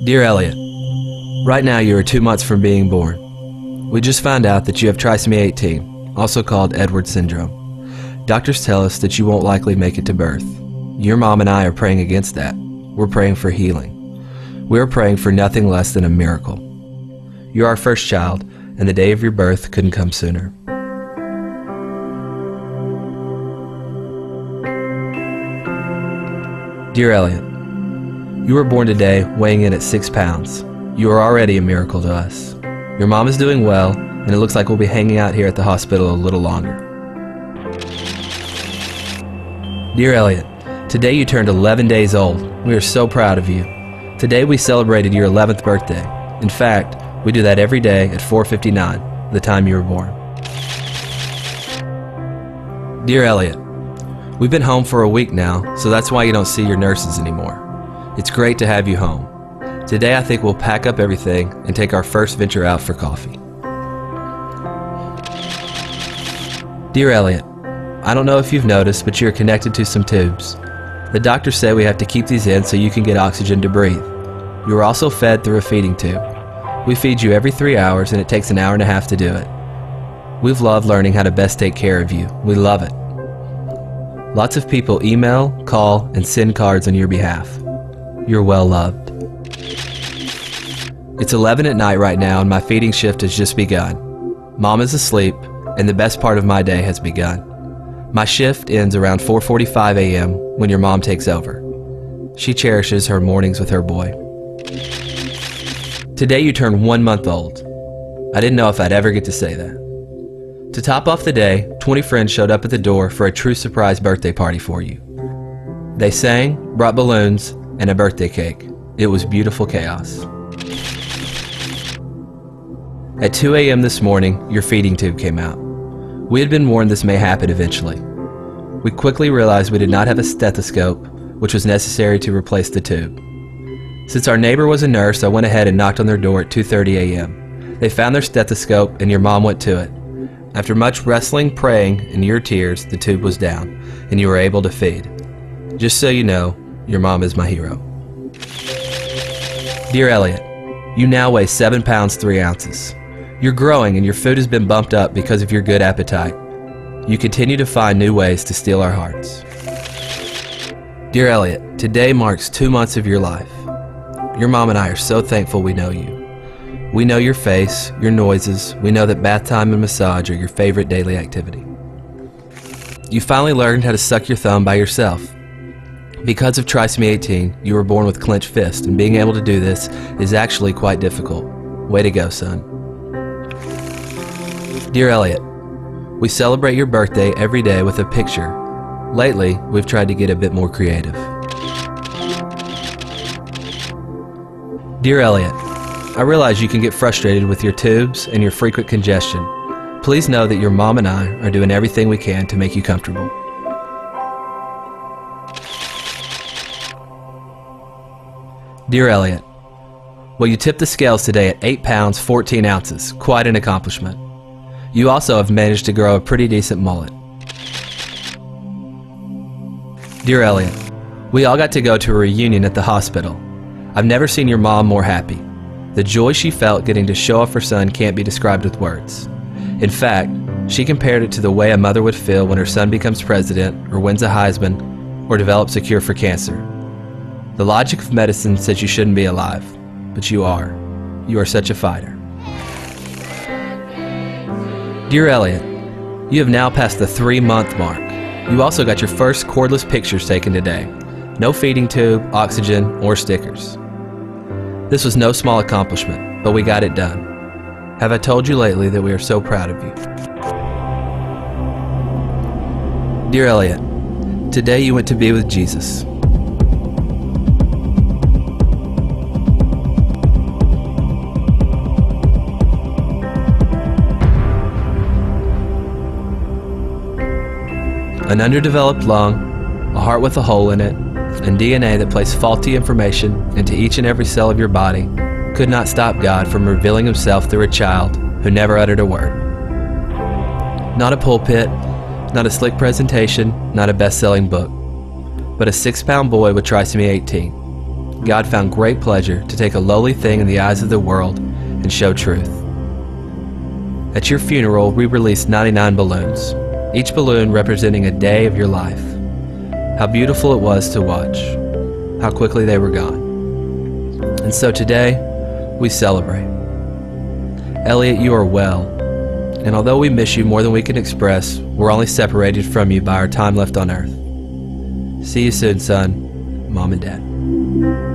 Dear Elliot, right now you are 2 months from being born. We just found out that you have trisomy 18, also called Edwards syndrome. Doctors tell us that you won't likely make it to birth. Your mom and I are praying against that. We're praying for healing. We are praying for nothing less than a miracle. You're our first child, and the day of your birth couldn't come sooner. Dear Elliot, you were born today weighing in at 6 pounds. You are already a miracle to us. Your mom is doing well, and it looks like we'll be hanging out here at the hospital a little longer. Dear Elliot, today you turned 11 days old. We are so proud of you. Today we celebrated your 11th birthday. In fact, we do that every day at 4:59, the time you were born. Dear Elliot, we've been home for a week now, so that's why you don't see your nurses anymore. It's great to have you home. Today I think we'll pack up everything and take our first venture out for coffee. Dear Elliot, I don't know if you've noticed, but you're connected to some tubes. The doctors say we have to keep these in so you can get oxygen to breathe. You are also fed through a feeding tube. We feed you every 3 hours and it takes an hour and a half to do it. We've loved learning how to best take care of you. We love it. Lots of people email, call, and send cards on your behalf. You're well loved. It's 11 at night right now and my feeding shift has just begun. Mom is asleep and the best part of my day has begun. My shift ends around 4:45 a.m. when your mom takes over. She cherishes her mornings with her boy. Today you turn 1 month old. I didn't know if I'd ever get to say that. To top off the day, 20 friends showed up at the door for a true surprise birthday party for you. They sang, brought balloons, and a birthday cake. It was beautiful chaos. At 2 a.m. this morning, your feeding tube came out. We had been warned this may happen eventually. We quickly realized we did not have a stethoscope, which was necessary to replace the tube. Since our neighbor was a nurse, I went ahead and knocked on their door at 2:30 a.m. They found their stethoscope and your mom went to it. After much wrestling, praying, and your tears, the tube was down, and you were able to feed. Just so you know, your mom is my hero. Dear Elliot, you now weigh 7 pounds 3 ounces. You're growing and your food has been bumped up because of your good appetite. You continue to find new ways to steal our hearts. Dear Elliot, today marks 2 months of your life. Your mom and I are so thankful we know you. We know your face, your noises. We know that bath time and massage are your favorite daily activity. You finally learned how to suck your thumb by yourself. Because of trisomy 18, you were born with clenched fists, and being able to do this is actually quite difficult. Way to go, son. Dear Elliot, we celebrate your birthday every day with a picture. Lately, we've tried to get a bit more creative. Dear Elliot, I realize you can get frustrated with your tubes and your frequent congestion. Please know that your mom and I are doing everything we can to make you comfortable. Dear Elliot, well, you tipped the scales today at 8 pounds 14 ounces. Quite an accomplishment. You also have managed to grow a pretty decent mullet. Dear Elliot, we all got to go to a reunion at the hospital. I've never seen your mom more happy. The joy she felt getting to show off her son can't be described with words. In fact, she compared it to the way a mother would feel when her son becomes president or wins a Heisman or develops a cure for cancer. The logic of medicine says you shouldn't be alive, but you are. You are such a fighter. Dear Elliot, you have now passed the 3-month mark. You also got your first cordless pictures taken today. No feeding tube, oxygen, or stickers. This was no small accomplishment, but we got it done. Have I told you lately that we are so proud of you? Dear Elliot, today you went to be with Jesus. An underdeveloped lung, a heart with a hole in it, and DNA that placed faulty information into each and every cell of your body could not stop God from revealing himself through a child who never uttered a word. Not a pulpit, not a slick presentation, not a best-selling book, but a 6-pound boy with trisomy 18. God found great pleasure to take a lowly thing in the eyes of the world and show truth. At your funeral, we released 99 balloons, each balloon representing a day of your life. How beautiful it was to watch, how quickly they were gone. And so today, we celebrate. Elliot, you are well, and although we miss you more than we can express, we're only separated from you by our time left on earth. See you soon, son, Mom and Dad.